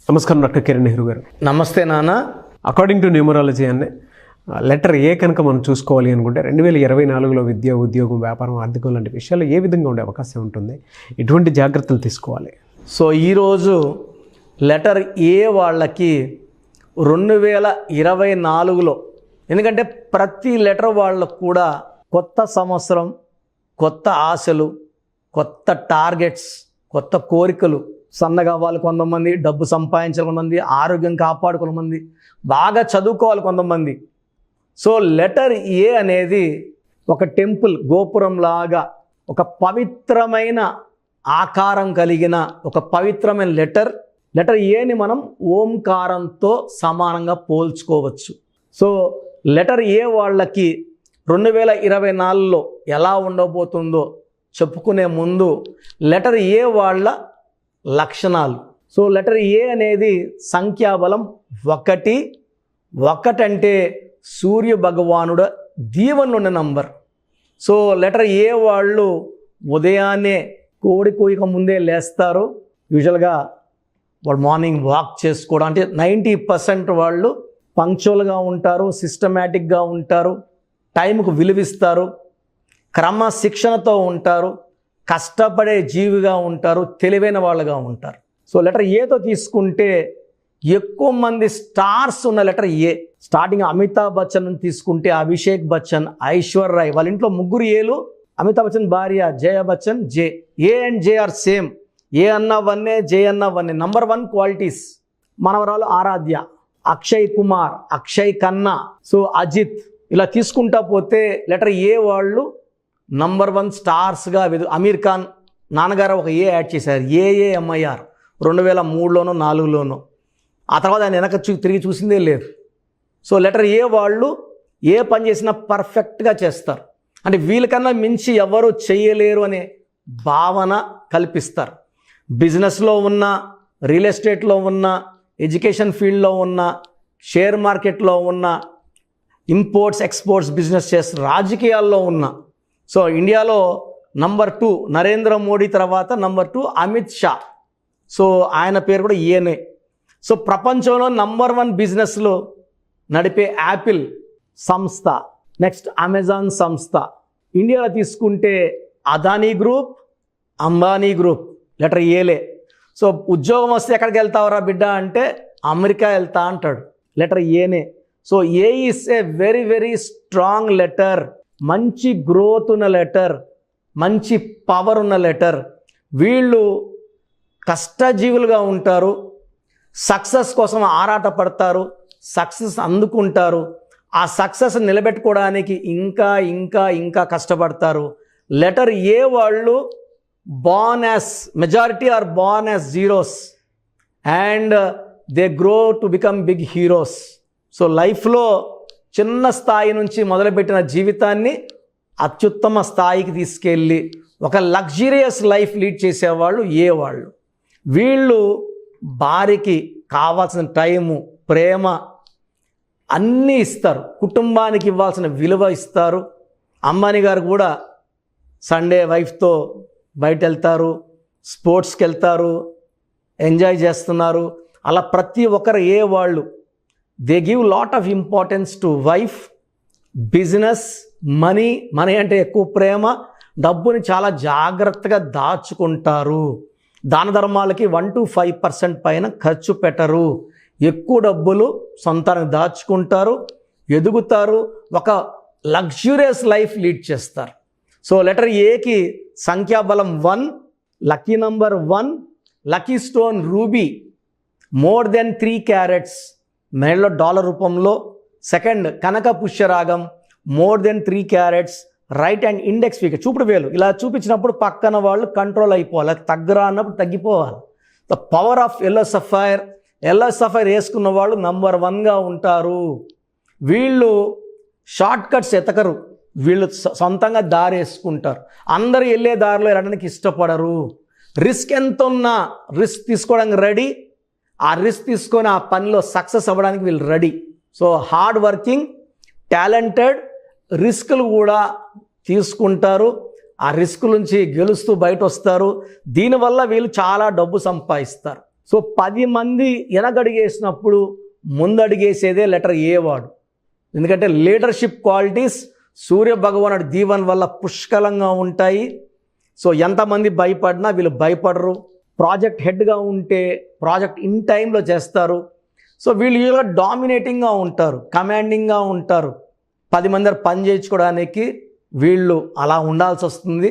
నమస్కారం డాక్టర్ కిరణ్ నెహ్రూ గారు. నమస్తే నాన్న. అకార్డింగ్ టు న్యూమరాలజీ అనే లెటర్ ఏ కనుక మనం చూసుకోవాలి అనుకుంటే 2024లో విద్య, ఉద్యోగం, వ్యాపారం, ఆర్థికం లాంటి విషయాలు ఏ విధంగా ఉండే అవకాశం ఉంటుంది, ఎటువంటి జాగ్రత్తలు తీసుకోవాలి? సో ఈరోజు లెటర్ ఏ వాళ్ళకి 2024లో, ఎందుకంటే ప్రతి లెటర్ వాళ్ళకు కూడా కొత్త సంవత్సరం, కొత్త ఆశలు, కొత్త టార్గెట్స్, కొత్త కోరికలు. సన్నగా అవ్వాలి కొంతమంది, డబ్బు సంపాదించాలి కొంతమంది, ఆరోగ్యం కాపాడు కొంతమంది, బాగా చదువుకోవాలి కొంతమంది. సో లెటర్ ఏ అనేది ఒక టెంపుల్ గోపురం లాగా, ఒక పవిత్రమైన ఆకారం కలిగిన ఒక పవిత్రమైన లెటర్ ఏని మనం ఓంకారంతో సమానంగా పోల్చుకోవచ్చు. సో లెటర్ ఏ వాళ్ళకి 2024లో ఎలా ఉండబోతుందో చెప్పుకునే ముందు లెటర్ ఏ వాళ్ళ లక్షణాలు. సో లెటర్ ఏ అనేది సంఖ్యాబలం 1. 1 అంటే సూర్య భగవానుడు దీవెనలున్న నంబర్. సో లెటర్ ఏ వాళ్ళు ఉదయాన్నే కోడి కూయక ముందే లేస్తారు. యూజువల్గా వాళ్ళు మార్నింగ్ వాక్ చేసుకోవడం, అంటే 90% వాళ్ళు పంక్చువల్గా ఉంటారు, సిస్టమేటిక్గా ఉంటారు, టైంకు విలువిస్తారు, క్రమశిక్షణతో ఉంటారు, కష్టపడే జీవిగా ఉంటారు, తెలివైన వాళ్ళుగా ఉంటారు. సో లెటర్ ఏతో తీసుకుంటే ఎక్కువ మంది స్టార్స్ ఉన్న letter A. Starting Amitabh Bachchan తీసుకుంటే అభిషేక్ బచ్చన్, ఐశ్వర్య రాయ్, వాళ్ళ ఇంట్లో 3 ఏలు. అమితాబ్ బచ్చన్ భార్య Jaya Bachchan J. A and J are same. A అన్న వన్నే, జే అన్న వన్నే. Number 1 qualities. మనవరాలు ఆరాధ్య, అక్షయ్ కుమార్, అక్షయ్ ఖన్నా, సో అజిత్, ఇలా తీసుకుంటా పోతే లెటర్ ఏ వాళ్ళు నంబర్ 1 స్టార్స్గా. అమీర్ ఖాన్ నాన్నగారు ఒక ఏ యాడ్ చేశారు, AAMIR 2003లోనో 2004లోనో. ఆ తర్వాత ఆయన వెనక తిరిగి చూసిందే లేదు. సో లెటర్ ఏ వాళ్ళు ఏ పని చేసినా పర్ఫెక్ట్గా చేస్తారు. అంటే వీళ్ళకన్నా మించి ఎవరు చేయలేరు అనే భావన కల్పిస్తారు. బిజినెస్లో ఉన్న, రియల్ ఎస్టేట్లో ఉన్న, ఎడ్యుకేషన్ ఫీల్డ్లో ఉన్న, షేర్ మార్కెట్లో ఉన్న, ఇంపోర్ట్స్ ఎక్స్పోర్ట్స్ బిజినెస్ చేస్తారు, రాజకీయాల్లో ఉన్న. సో ఇండియాలో నంబర్ 2 నరేంద్ర మోడీ తర్వాత నంబర్ 2 అమిత్ షా. సో ఆయన పేరు కూడా ఈయనే. సో ప్రపంచంలో నంబర్ 1 బిజినెస్లో నడిపే యాపిల్ సంస్థ, నెక్స్ట్ అమెజాన్ సంస్థ. ఇండియాలో తీసుకుంటే Adani group, Ambani group letter ఏలే. సో ఉద్యోగం వస్తే ఎక్కడికి వెళ్తావురా బిడ్డ అంటే అమెరికా వెళ్తా అంటాడు, లెటర్ ఏనే. So A is a very very strong letter. మంచి గ్రోత్ ఉన్న లెటర్, మంచి పవర్ ఉన్న లెటర్. వీళ్ళు కష్టజీవులుగా ఉంటారు, సక్సెస్ కోసం ఆరాటపడతారు, సక్సెస్ అందుకుంటారు, ఆ సక్సెస్ నిలబెట్టుకోవడానికి ఇంకా ఇంకా ఇంకా కష్టపడతారు. లెటర్ ఏ వాళ్ళు born as majority are born as zeros and they grow to become big heroes. So లైఫ్లో చిన్న స్థాయి నుంచి మొదలుపెట్టిన జీవితాన్ని అత్యుత్తమ స్థాయికి తీసుకెళ్ళి ఒక లగ్జరియస్ లైఫ్ లీడ్ చేసేవాళ్ళు ఏ వాళ్ళు. వీళ్ళు భార్యకి కావాల్సిన టైము, ప్రేమ అన్నీ ఇస్తారు, కుటుంబానికి ఇవ్వాల్సిన విలువ ఇస్తారు. అంబానీ గారు కూడా సండే వైఫ్తో బయట వెళ్తారు, స్పోర్ట్స్కి వెళ్తారు, ఎంజాయ్ చేస్తున్నారు. అలా ప్రతి ఒక్కరు ఏ వాళ్ళు they give lot of importance to wife, business, money అంటే ఎక్కువ ప్రేమ, డబ్బుని చాలా జాగ్రత్తగా దాచుకుంటారు. దాన ధర్మాలకి 1 to 5% పైన ఖర్చు పెట్టరు. ఎక్కువ డబ్బులు సొంతానికి దాచుకుంటారు, ఎదుగుతారు, ఒక లగ్జూరియస్ లైఫ్ లీడ్ చేస్తారు. సో లెటర్ ఏకి సంఖ్యాబలం 1, lucky number 1, lucky stone ruby, more than 3 carats, మెడలో డాలర్ రూపంలో. సెకండ్ కనక పుష్యరాగం, more than 3 carats, right hand index finger, చూపుడు వేలు ఇలా చూపించినప్పుడు పక్కన వాళ్ళు కంట్రోల్ అయిపోవాలి, తగ్గరా అన్నప్పుడు తగ్గిపోవాలి. The power of yellow sapphire వేసుకున్న వాళ్ళు నంబర్ 1గా ఉంటారు. వీళ్ళు షార్ట్ కట్స్ ఎతకరు, వీళ్ళు సొంతంగా దారి వేసుకుంటారు. అందరూ వెళ్ళే దారిలో వెళ్ళడానికి ఇష్టపడరు. రిస్క్ ఎంత ఉన్నా రిస్క్ తీసుకోవడానికి రెడీ, ఆ రిస్క్ తీసుకొని ఆ పనిలో సక్సెస్ అవ్వడానికి వీళ్ళు ready. So hard working, talented, రిస్కులు కూడా తీసుకుంటారు, ఆ రిస్క్ నుంచి గెలుస్తూ బయట వస్తారు. దీనివల్ల వీళ్ళు చాలా డబ్బు సంపాదిస్తారు. సో 10 మంది వెనకడుగేసినప్పుడు ముందడుగేసేదే లెటర్ ఏ వాడు. ఎందుకంటే లీడర్షిప్ క్వాలిటీస్ సూర్య భగవానుడి దీవెన వల్ల పుష్కలంగా ఉంటాయి. సో ఎంతమంది భయపడినా వీళ్ళు భయపడరు. ప్రాజెక్ట్ హెడ్గా ఉంటే ప్రాజెక్ట్ ఇన్ టైంలో చేస్తారు. సో వీళ్ళు యూజువల్గా డామినేటింగ్గా ఉంటారు, కమాండింగ్గా ఉంటారు. 10 మంది పని చేయించుకోవడానికి వీళ్ళు అలా ఉండాల్సి వస్తుంది.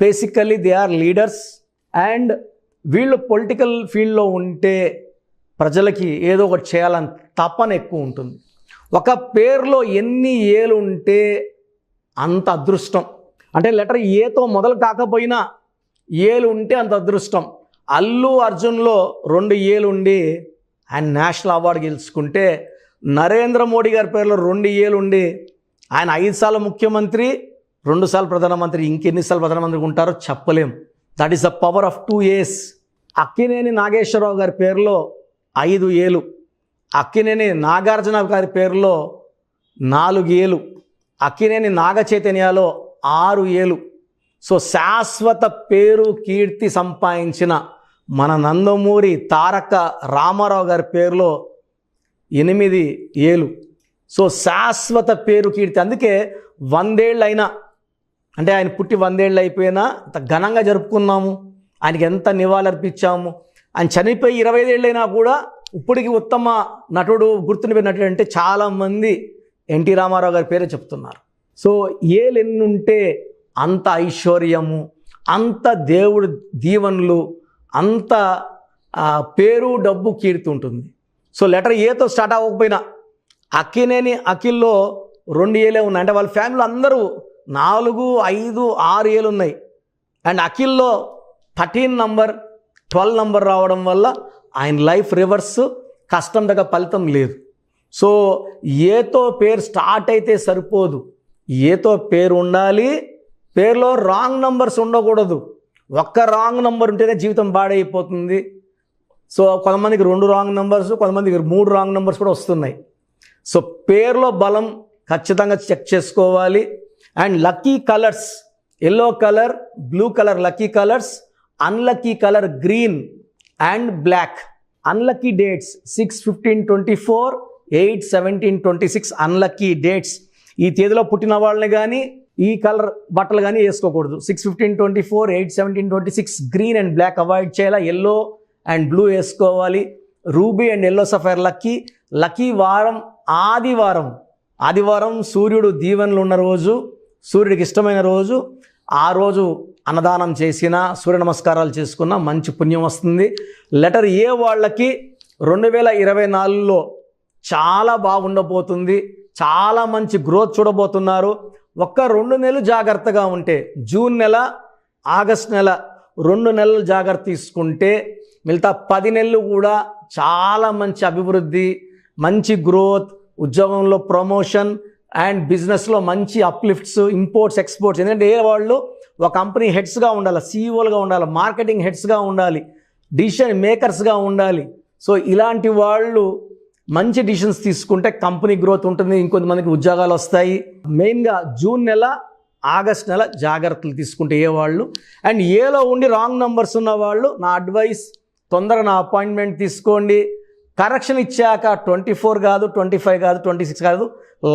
Basically they are leaders. And వీళ్ళు పొలిటికల్ ఫీల్డ్లో ఉంటే ప్రజలకి ఏదో ఒకటి చేయాలని తపన ఎక్కువ ఉంటుంది. ఒక పేరులో ఎన్ని ఏలు ఉంటే అంత అదృష్టం. అంటే లెటర్ ఏతో మొదలు కాకపోయినా ఏలు ఉంటే అంత అదృష్టం. అల్లు అర్జున్లో 2 ఏలు ఉండి ఆయన నేషనల్ అవార్డు గెలుచుకుంటే, నరేంద్ర మోడీ గారి పేరులో 2 ఏలు ఉండి ఆయన 5 సార్లు ముఖ్యమంత్రి, 2 సార్లు ప్రధానమంత్రి, ఇంకెన్నిసార్లు ప్రధానమంత్రి ఉంటారో చెప్పలేం. That is the power of 2 ఏస్. అక్కినేని నాగేశ్వరరావు గారి పేరులో 5 ఏలు, అక్కినేని నాగార్జున గారి పేరులో 4 ఏలు, అక్కినేని నాగ చైతన్యలో 6 ఏలు. సో శాశ్వత పేరు కీర్తి సంపాదించిన మన నందమూరి తారక రామారావు గారి పేరులో 8 ఏలు. సో శాశ్వత పేరు కీర్తి. అందుకే 100 ఏళ్ళు అయినా, అంటే ఆయన పుట్టి 100 ఏళ్ళు అయిపోయినా అంత ఘనంగా జరుపుకున్నాము. ఆయనకి ఎంత నివాళులు అర్పించాము. ఆయన చనిపోయి 25 ఏళ్ళైనా కూడా ఇప్పటికి ఉత్తమ నటుడు, గుర్తుండిపోయిన నటుడు అంటే చాలామంది ఎన్టీ రామారావు గారి పేరే చెప్తున్నారు. సో ఏలు ఎన్నుంటే అంత ఐశ్వర్యము, అంత దేవుడు దీవెనలు, అంత పేరు, డబ్బు, కీర్తి ఉంటుంది. సో లెటర్ ఏతో స్టార్ట్ అవ్వకపోయినా అక్కినేని అఖిల్లో 2 ఏలే ఉన్నాయి. అంటే వాళ్ళ ఫ్యామిలీ అందరూ 4, 5, 6 ఏలు ఉన్నాయి. అండ్ అఖిల్లో 13 నంబర్, 12 నంబర్ రావడం వల్ల ఆయన లైఫ్ రివర్స్, కష్టం దగ్గర ఫలితం లేదు. సో ఏతో పేరు స్టార్ట్ అయితే సరిపోదు, ఏతో పేరు ఉండాలి. పేరులో రాంగ్ నంబర్స్ ఉండకూడదు. ఒక్క రాంగ్ నంబర్ ఉంటేనే జీవితం పాడైపోతుంది. సో కొంతమందికి 2 రాంగ్ నంబర్స్, కొంతమందికి 3 రాంగ్ నంబర్స్ కూడా వస్తున్నాయి. సో పేరులో బలం ఖచ్చితంగా చెక్ చేసుకోవాలి. And lucky colours, yellow colour, blue colour lucky colours, unlucky colour green and black. Unlucky dates 6/15/24, 8/17/26 unlucky dates. ఈ తేదీలో పుట్టిన వాళ్ళని కానీ ఈ కలర్ బట్టలు కానీ వేసుకోకూడదు. 6/15/24, 8/17/26 గ్రీన్ అండ్ బ్లాక్ అవాయిడ్ చేయాలి. ఎల్లో అండ్ బ్లూ వేసుకోవాలి. Ruby and yellow sapphire lucky. Lucky వారం ఆదివారం సూర్యుడు దీవెనలు ఉన్న రోజు, సూర్యుడికి ఇష్టమైన రోజు. ఆ రోజు అన్నదానం చేసినా, సూర్య నమస్కారాలు చేసుకున్నా మంచి పుణ్యం వస్తుంది. లెటర్ ఏ వాళ్ళకి 2024లో చాలా బాగుండబోతుంది. చాలా మంచి గ్రోత్ చూడబోతున్నారు. ఒక్క 2 నెలలు జాగ్రత్తగా ఉంటే, జూన్ నెల, ఆగస్ట్ నెల 2 నెలలు జాగ్రత్త తీసుకుంటే మిగతా 10 నెలలు కూడా చాలా మంచి అభివృద్ధి, మంచి గ్రోత్, ఉద్యోగంలో ప్రమోషన్ అండ్ బిజినెస్లో మంచి అప్లిఫ్ట్స్, ఇంపోర్ట్స్, ఎక్స్పోర్ట్స్. ఎందుకంటే ఏ వాళ్ళు ఒక కంపెనీ హెడ్స్గా ఉండాలి, సీఈఓలుగా ఉండాలి, మార్కెటింగ్ హెడ్స్గా ఉండాలి, డిసిషన్ మేకర్స్గా ఉండాలి. సో ఇలాంటి వాళ్ళు మంచి డిసిషన్స్ తీసుకుంటే కంపెనీ గ్రోత్ ఉంటుంది, ఇంకొంతమందికి ఉద్యోగాలు వస్తాయి. మెయిన్గా జూన్ నెల, ఆగస్ట్ నెల జాగ్రత్తలు తీసుకుంటే ఏ వాళ్ళు. అండ్ ఏలో ఉండి రాంగ్ నంబర్స్ ఉన్న వాళ్ళు నా అడ్వైస్, తొందరగా నా అపాయింట్మెంట్ తీసుకోండి. కరెక్షన్ ఇచ్చాక 24 కాదు, 25 కాదు, 26 కాదు,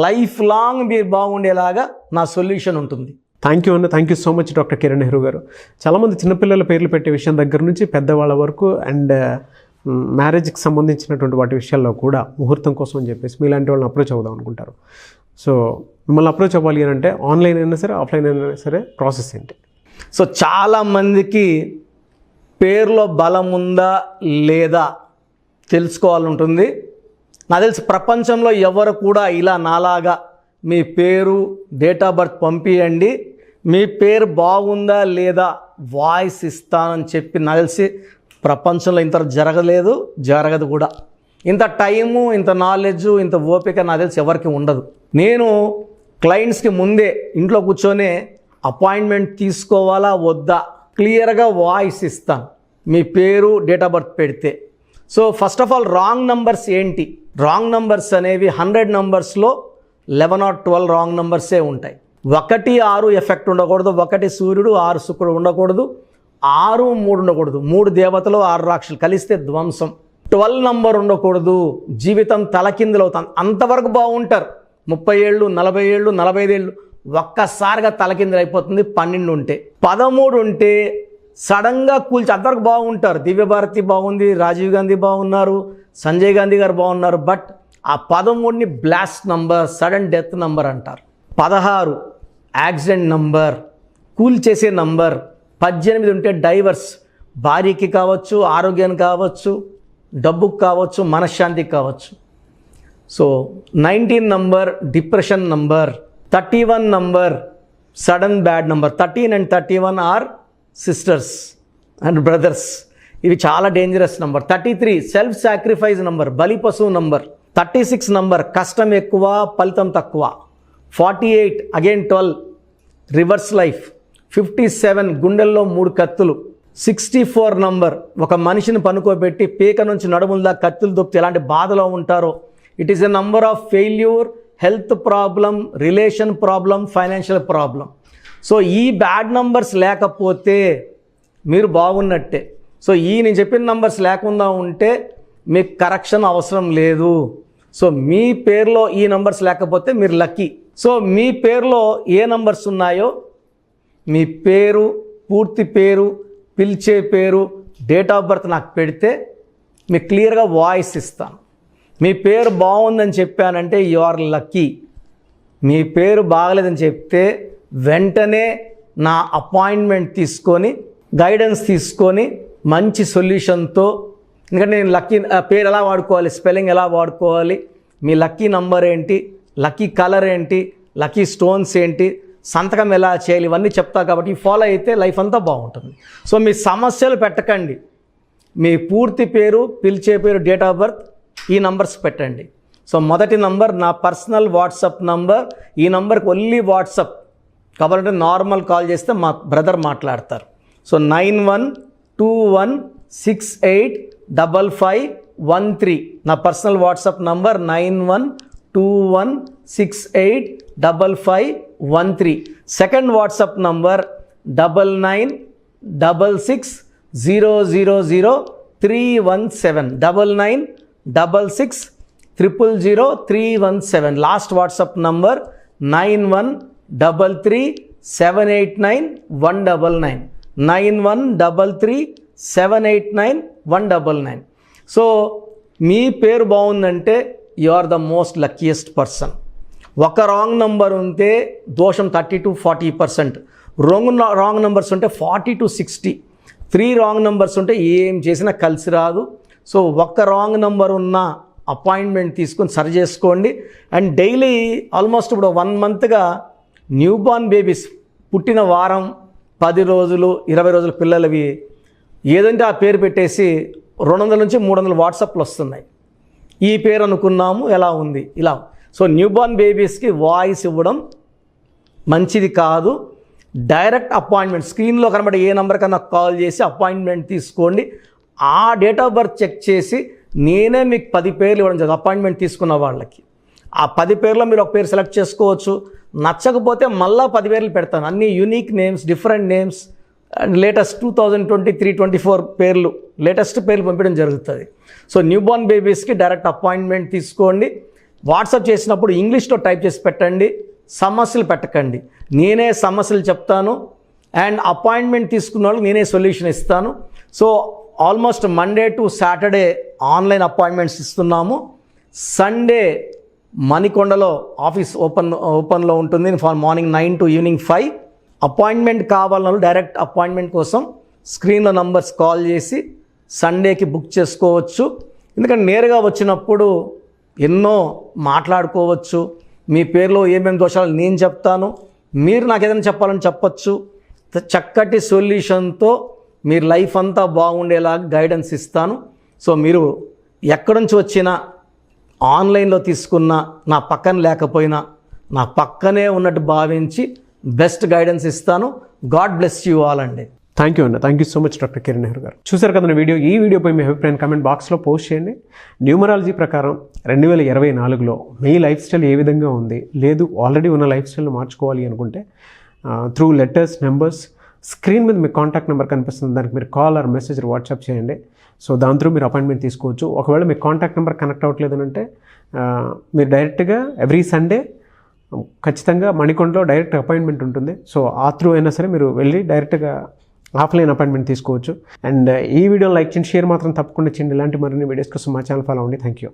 లైఫ్ లాంగ్ మీరు బాగుండేలాగా నా సొల్యూషన్ ఉంటుంది. థ్యాంక్ యూ అన్న. Thank you so much doctor Kiran Nehru గారు. చాలామంది చిన్నపిల్లల పేర్లు పెట్టే విషయం దగ్గర నుంచి పెద్దవాళ్ళ వరకు అండ్ మ్యారేజ్కి సంబంధించినటువంటి వాటి విషయాల్లో కూడా ముహూర్తం కోసం అని చెప్పేసి మీలాంటి వాళ్ళని అప్రోచ్ అవుదాం అనుకుంటారు. సో మిమ్మల్ని అప్రోచ్ అవ్వాలి అని అంటే ఆన్లైన్ అయినా సరే, ఆఫ్లైన్ అయినా సరే ప్రాసెస్ ఏంటి? సో చాలామందికి పేరులో బలం ఉందా లేదా తెలుసుకోవాలంటుంది. నాకు తెలిసి ప్రపంచంలో ఎవరు కూడా ఇలా నాలాగా మీ పేరు, డేట్ ఆఫ్ బర్త్ పంపియండి, మీ పేరు బాగుందా లేదా వాయిస్ ఇస్తానని చెప్పి నాకు తెలిసి ప్రపంచంలో ఇంత జరగదు కూడా. ఇంత టైము, ఇంత నాలెడ్జు, ఇంత ఓపిక నాకు తెలిసి ఎవరికి ఉండదు. నేను క్లయింట్స్కి ముందే ఇంట్లో కూర్చొని అపాయింట్మెంట్ తీసుకోవాలా వద్దా క్లియర్గా వాయిస్ ఇస్తాను మీ పేరు, డేట్ ఆఫ్ బర్త్ పెడితే. So first of all wrong numbers ఏంటి? రాంగ్ నంబర్స్ అనేవి 100 నంబర్స్లో 11 or 12 రాంగ్ నంబర్సే ఉంటాయి. 1, 6 ఎఫెక్ట్ ఉండకూడదు, 1 సూర్యుడు, 6 శుక్రుడు ఉండకూడదు, 6, 3 ఉండకూడదు. 3 దేవతలు 6 రాక్షసులు కలిస్తే ధ్వంసం. 12 నంబర్ ఉండకూడదు, జీవితం తలకిందులు అవుతాను. అంతవరకు బాగుంటారు. 30 ఏళ్ళు, 40 ఏళ్ళు, 45 ఏళ్ళు ఒక్కసారిగా తలకిందులు అయిపోతుంది. 12 ఉంటే, 13 ఉంటే సడన్గా కూల్చి అంతవరకు బాగుంటారు. దివ్యభారతి బాగుంది, రాజీవ్ గాంధీ బాగున్నారు, సంజయ్ గాంధీ గారు బాగున్నారు. బట్ ఆ 13ని blast number, sudden death number అంటారు. 16 యాక్సిడెంట్ నంబర్, కూల్ చేసే నంబర్. 18 ఉంటే డైవర్స్, భార్యకి కావచ్చు, ఆరోగ్యానికి కావచ్చు, డబ్బుకు కావచ్చు, మనశ్శాంతికి కావచ్చు. So 19 number depression number. 31 number sudden bad number. 13 and 31 are sisters and brothers. ఇవి చాలా dangerous number. 33 self sacrifice number, బలి పశువు నంబర్. 36 నంబర్ కష్టం ఎక్కువ, ఫలితం తక్కువ. 48 అగైన్ 12 రివర్స్ లైఫ్. 57 గుండెల్లో 3 కత్తులు. 64 నంబర్ ఒక మనిషిని పనుకోబెట్టి పీక నుంచి నడుముల కత్తులు దొప్పితే ఎలాంటి బాధలో ఉంటారో. It is a number of failure, health problem, relation problem, financial problem. So ఈ బ్యాడ్ నంబర్స్ లేకపోతే మీరు బాగున్నట్టే. సో నేను చెప్పిన నంబర్స్ లేకుండా ఉంటే మీకు కరెక్షన్ అవసరం లేదు. సో మీ పేరులో ఈ నంబర్స్ లేకపోతే మీరు లక్కీ. సో మీ పేరులో ఏ నంబర్స్ ఉన్నాయో, మీ పేరు, పూర్తి పేరు, పిలిచే పేరు, డేట్ ఆఫ్ బర్త్ నాకు పెడితే మీకు క్లియర్గా వాయిస్ ఇస్తాను. మీ పేరు బాగుందని చెప్పానంటే యు ఆర్ లక్కీ. మీ పేరు బాగలేదని చెప్తే వెంటనే నా అపాయింట్మెంట్ తీసుకొని, గైడెన్స్ తీసుకొని, మంచి సొల్యూషన్తో, ఎందుకంటే నేను లక్కీ పేరు ఎలా వాడుకోవాలి, స్పెల్లింగ్ ఎలా వాడుకోవాలి, మీ లక్కీ నంబర్ ఏంటి, లక్కీ కలర్ ఏంటి, లక్కీ స్టోన్స్ ఏంటి, సంతకం ఎలా చేయాలి, ఇవన్నీ చెప్తా. కాబట్టి ఫాలో అయితే లైఫ్ అంతా బాగుంటుంది. సో మీ సమస్యలు పెట్టకండి. మీ పూర్తి పేరు, పిలిచే పేరు, డేట్ ఆఫ్ బర్త్, ఈ నంబర్స్ పెట్టండి. సో మొదటి నంబర్ నా పర్సనల్ వాట్సాప్ నంబర్. ఈ నంబర్కి ఓన్లీ వాట్సాప్, కాబట్టి నార్మల్ కాల్ చేస్తే మా బ్రదర్ మాట్లాడతారు. సో 9121685513 నా personal WhatsApp number. 9121685513. Second WhatsApp number 9966000317. 9966000317. Last WhatsApp number 9133789199. 9133789199. So మీ పేరు బాగుందంటే you are the most luckiest person. ఒక రాంగ్ నంబర్ ఉంటే దోషం 30 to 40%. రాంగ్ నంబర్స్ ఉంటే 40 to 60. 3 రాంగ్ నంబర్స్ ఉంటే ఏం చేసినా కలిసి రాదు. సో ఒక్క రాంగ్ నంబర్ ఉన్న అపాయింట్మెంట్ తీసుకొని సరి చేసుకోండి. అండ్ డైలీ ఆల్మోస్ట్ ఇప్పుడు 1 మంత్గా న్యూ బార్న్ బేబీస్ పుట్టిన వారం, 10 రోజులు, 20 రోజుల పిల్లలవి ఏదంటే ఆ పేరు పెట్టేసి 200 నుంచి 300 వాట్సాప్లు వస్తున్నాయి. ఈ పేరు అనుకున్నాము, ఎలా ఉంది, ఇలా. సో న్యూ బార్న్ బేబీస్కి వాయిస్ ఇవ్వడం మంచిది కాదు. డైరెక్ట్ అపాయింట్మెంట్, స్క్రీన్లో కనబడే ఏ నెంబర్ కన్నా కాల్ చేసి అపాయింట్మెంట్ తీసుకోండి. ఆ డేట్ ఆఫ్ బర్త్ చెక్ చేసి నేనే మీకు 10 పేర్లు ఇవ్వడం జరుగుతుంది అపాయింట్మెంట్ తీసుకున్న వాళ్ళకి. ఆ 10 పేర్లో మీరు ఒక పేరు సెలెక్ట్ చేసుకోవచ్చు. నచ్చకపోతే మళ్ళీ 10 పేర్లు పెడతాను. అన్ని unique names, different names, and latest 2023-24 పేర్లు, లేటెస్ట్ పేర్లు పంపించడం జరుగుతుంది. సో న్యూ బార్న్ బేబీస్కి డైరెక్ట్ అపాయింట్మెంట్ తీసుకోండి. వాట్సాప్ చేసినప్పుడు ఇంగ్లీష్లో టైప్ చేసి పెట్టండి, సమస్యలు పెట్టకండి. నేనే సమస్యలు చెప్తాను అండ్ అపాయింట్మెంట్ తీసుకున్న వాళ్ళకి నేనే సొల్యూషన్ ఇస్తాను. So almost Monday to Saturday online appointments ఇస్తున్నాము. సండే మణికొండలో ఆఫీస్ ఓపెన్లో ఉంటుంది. Morning 9 to evening 5. అపాయింట్మెంట్ కావాలన్నా డైరెక్ట్ అపాయింట్మెంట్ కోసం స్క్రీన్లో నంబర్స్ కాల్ చేసి సండేకి బుక్ చేసుకోవచ్చు. ఎందుకంటే నేరుగా వచ్చినప్పుడు ఎన్నో మాట్లాడుకోవచ్చు. మీ పేరులో ఏమేమి దోషాలు నేను చెప్తాను, మీరు నాకు ఏదైనా చెప్పాలని చెప్పచ్చు. చక్కటి సొల్యూషన్తో మీరు లైఫ్ అంతా బాగుండేలాగా గైడెన్స్ ఇస్తాను. సో మీరు ఎక్కడి నుంచి వచ్చినా, ఆన్లైన్లో తీసుకున్న, నా పక్కన లేకపోయినా నా పక్కనే ఉన్నట్టు భావించి బెస్ట్ గైడెన్స్ ఇస్తాను. గాడ్ బ్లెస్ యూ ఆల్ అండి. థ్యాంక్ యూ అండి. Thank you so much doctor Kiran Nehru గారు. చూసారు కదా వీడియో. ఈ వీడియోపై మీ అభిప్రాయం కామెంట్ బాక్స్లో పోస్ట్ చేయండి. న్యూమరాలజీ ప్రకారం 2024లో మీ లైఫ్ స్టైల్ ఏ విధంగా ఉంది, లేదు ఆల్రెడీ ఉన్న లైఫ్ స్టైల్ని మార్చుకోవాలి అనుకుంటే త్రూ లెటర్స్, నెంబర్స్, స్క్రీన్ మీద మీ కాంటాక్ట్ నెంబర్ కనిపిస్తుంది, దానికి మీరు కాల్ ఆర్ మెసేజ్ వాట్సాప్ చేయండి. సో దాని త్రూ మీరు అపాయింట్మెంట్ తీసుకోవచ్చు. ఒకవేళ మీ కాంటాక్ట్ నెంబర్ కనెక్ట్ అవ్వట్లేదు అంటే మీరు డైరెక్ట్గా ఎవ్రీ సండే ఖచ్చితంగా మణికొండలో డైరెక్ట్ అపాయింట్మెంట్ ఉంటుంది. సో ఆ త్రూ అయినా సరే మీరు వెళ్ళి డైరెక్ట్గా ఆఫ్లైన్ అపాయింట్మెంట్ తీసుకోవచ్చు. అండ్ ఈ వీడియోని లైక్ చేయండి, షేర్ మాత్రం తప్పకుండా చేయండి. ఇలాంటి మరిన్ని వీడియోస్ కోసం మా ఛానల్ ఫాలో అవ్వండి. Thank you.